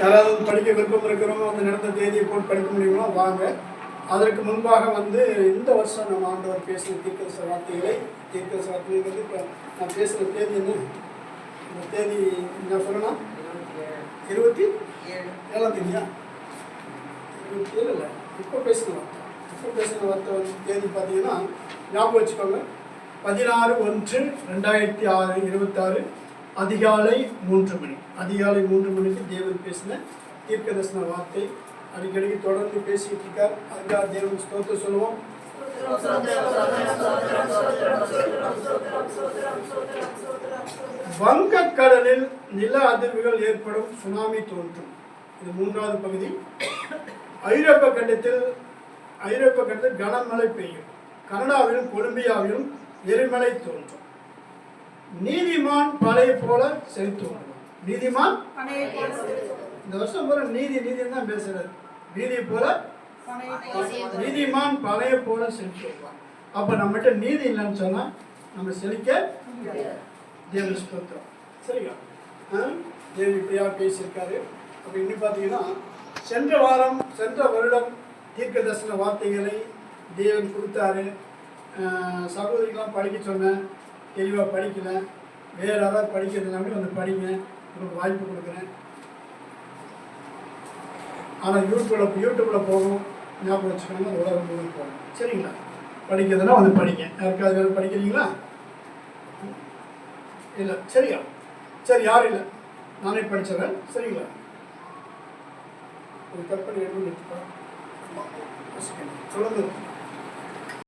யாராவது படிக்க விருப்பம் இருக்கிறவங்க அந்த நடந்த தேதியை போட்டு படிக்க முடியுமா வாங்க. அதற்கு முன்பாக வந்து இந்த வருஷம் நம்ம ஆண்டவர் பேசுகிற தீர்க்கதரிசன வார்த்தைகளை இப்போ நான் பேசுகிற தேதி என்ன, இந்த தேதி என்ன சொல்லணும், 27ஆம் தேதியா, 27 இல்லை, இப்போ பேசின வார்த்தை வந்து தேதி பார்த்தீங்கன்னா ஞாபகம் வச்சுக்கோங்க, 16/1/2026 அதிகாலை 3 மணி. அதிகாலை 3 மணிக்கு தேவன் பேசின தீர்க்கதரிசன வார்த்தை. அடிக்கடிக்கு தொடர்ந்து பேசிக்கிட்டு இருக்கார். அதுக்காக தேவன் ஸ்தோத்திரம் சொல்லுவோம். வங்கக்கடலில் நில அதிர்வுகள் ஏற்படும், சுனாமி தோன்றும். இது 3வது பகுதி. ஐரோப்பிய கண்டத்தில் கனமழை பெய்யும். கனடாவிலும் கொலம்பியாவிலும் எரிமலை தோன்றும். நீதிமான் பழைய போல செலுத்து வருவான். நீதிமான் இந்த வருஷம் பூரா நீதின்னு தான் பேசுறாரு. நீதிமான் பழைய போல செலுத்து வருவான். அப்ப நம்மகிட்ட நீதி இல்லைன்னு சொன்னா நம்ம செழிக்க தேவன் ஸ்தோத்திரம். சரிங்களா? தேவன் இப்படியா பேசியிருக்காரு. அப்ப இன்னும் பார்த்தீங்கன்னா சென்ற வருடம் தீர்க்க தரிசன வார்த்தைகளை தேவன் கொடுத்தாரு. சகோதரிகளாம் படிக்க சொன்னேன், தெளிவாக படிக்கல. வேறு யாராவது படிக்கிறதுனாலும் வந்து படிங்க, உங்களுக்கு வாய்ப்பு கொடுக்குறேன். ஆனால் யூடியூப்பில் போகும், ஞாபகம் வச்சுக்கோங்க, அது உலகம் முழுவதும் போகணும். சரிங்களா? படிக்கிறதுனா வந்து படிங்க. யாருக்காவது வேறு படிக்கிறீங்களா? இல்லை. சரியா? சரி, யாரும் இல்லை, நானே படித்தவன். சரிங்களா? ஒரு கற்பனை எடுத்து சொல்லுங்க.